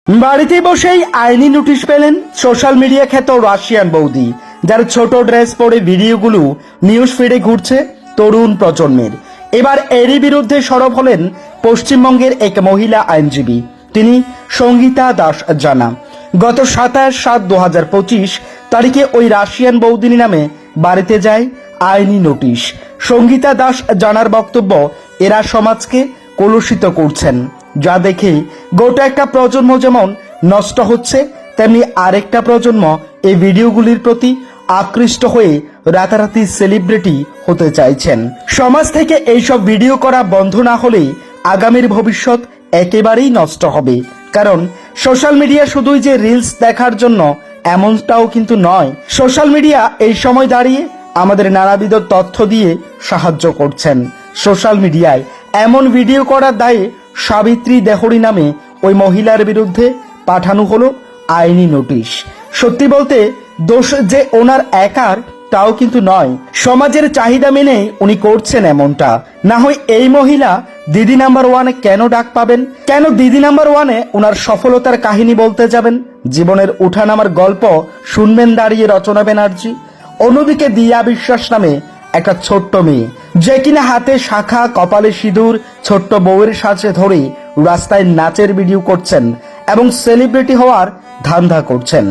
বাড়িতে বসেই আইনি নোটিশ পেলেন সোশ্যাল মিডিয়া খ্যাত রাশিয়ান বৌদি, যার ছোট ড্রেস পরে ভিডিওগুলো নিউজ ফিডে ঘুরছে তরুণ প্রজন্মের। এবার এরই বিরুদ্ধে সরব হলেন পশ্চিমবঙ্গের এক মহিলা আইনজীবী, তিনি সঙ্গীতা দাস জানা। গত 27/7/2025 তারিখে ওই রাশিয়ান বৌদিনী নামে বাড়িতে যায় আইনি নোটিশ। সঙ্গীতা দাস জানার বক্তব্য, এরা সমাজকে কলুষিত করছেন, যা দেখে গোটা একটা প্রজন্ম যেমন নষ্ট হচ্ছে, তেমনি আরেকটা প্রজন্ম এই ভিডিওগুলির প্রতি আকৃষ্ট হয়ে রাতারাতি সেলিব্রিটি হতে চাইছেন। সমাজ থেকে এইসব ভিডিও করা বন্ধ না হলে আগামীর ভবিষ্যৎ একেবারেই নষ্ট হবে। কারণ সোশ্যাল মিডিয়া শুধুই যে রিলস দেখার জন্য এমনটাও কিন্তু নয়। সোশ্যাল মিডিয়া এই সময় দাঁড়িয়ে আমাদের নানাবিধ তথ্য দিয়ে সাহায্য করছেন। সোশ্যাল মিডিয়ায় এমন ভিডিও করার দায়ে সাবিত্রী দেহরি নামে ওই মহিলার বিরুদ্ধে পাঠানো হলো আইনি নোটিশ। সত্যি বলতে দোষ যে ওনার একার তাও কিন্তু নয়, সমাজের চাহিদা মেনে উনি করছেন এমনটা। না হয় এই মহিলা দিদি নাম্বার ওয়ানে কেন ডাক পাবেন? কেন দিদি নাম্বার ওয়ানে ওনার সফলতার কাহিনী বলতে যাবেন? জীবনের উঠানামার গল্প শুনবেন দাঁড়িয়ে রচনা ব্যানার্জি। অন্যদিকে দিয়া বিশ্বাস নামে একটা ছোট্ট মেয়ে, যে কিনা হাতে শাখা, কপালে সিঁদুর, ছোট্ট বউয়ের সাথে ধরে রাস্তায় নাচের ভিডিও করছেন এবং সেলিব্রিটি হওয়ার ধান্দা করছেন।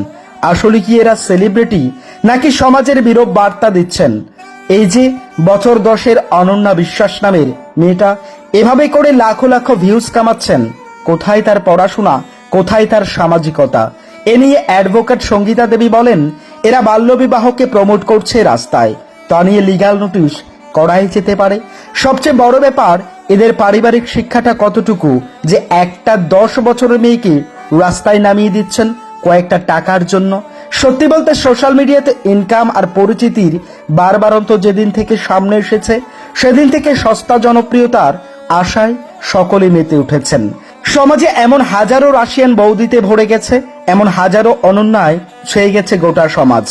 আসলে কি এরা সেলিব্রিটি নাকি সমাজের বিরূপ বার্তা দিচ্ছেন? এই যে বছর 10-এর অনন্যা বিশ্বাস নামের মেয়েটা এভাবে করে লাখো লাখো ভিউজ কামাচ্ছেন, কোথায় তার পড়াশোনা, কোথায় তার সামাজিকতা? এ নিয়ে অ্যাডভোকেট সঙ্গীতা দেবী বলেন, এরা বাল্যবিবাহকে প্রমোট করছে রাস্তায়, তা নিয়ে লিগ্যাল নোটিশ করাই যেতে পারে। সবচেয়ে বড় ব্যাপার, এদের পারিবারিক শিক্ষাটা কতটুকু যে একটা 10 বছরের মেয়েকে রাস্তায় নামিয়ে দিচ্ছেন কয়েকটা টাকার জন্য। সত্যি বলতে সোশ্যাল মিডিয়াতে ইনকাম আর পরিচিতির বারবারন্ত যেদিন থেকে সামনে এসেছে, সেদিন থেকে সস্তা জনপ্রিয়তার আশায় সকলে মেতে উঠেছেন। সমাজে এমন হাজারো রাশিয়ান বৌদিতে ভরে গেছে, এমন হাজারো অনন্যায় ছেয়ে গেছে গোটা সমাজ।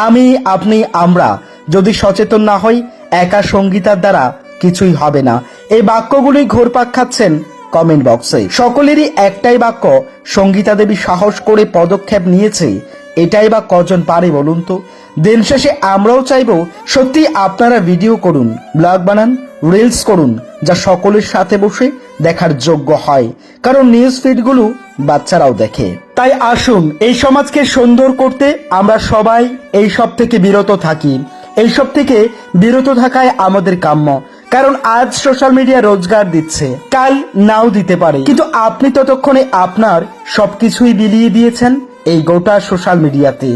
আমি, আপনি, আমরা যদি সচেতন না হই, একা সঙ্গীতার দ্বারা কিছুই হবে না। এই বাক্যগুলি ঘুরপাক খাচ্ছেন কমেন্ট বক্সে। সকলেরই একটাই বাক্য, সঙ্গীতা দেবী সাহস করে পদক্ষেপ নিয়েছে, এটাই বা কজন পারে বলুন তো? দিন শেষে আমরাও চাইবো সত্যি আপনারা ভিডিও করুন, ব্লগ বানান, রিলস করুন, যা সকলের সাথে বসে দেখার যোগ্য হয়। কারণ নিউজ ফিডগুলো বাচ্চারাও দেখে। তাই আসুন এই সমাজকে সুন্দর করতে আমরা সবাই এই সব থেকে বিরত থাকি। এইসব থেকে বিরত থাকাই আমাদের কাম্য। কারণ আজ সোশ্যাল মিডিয়া রোজগার দিচ্ছে, কাল নাও দিতে পারে, কিন্তু আপনি ততক্ষণে আপনার সবকিছুই বিলিয়ে দিয়েছেন এই গোটা সোশ্যাল মিডিয়াতে।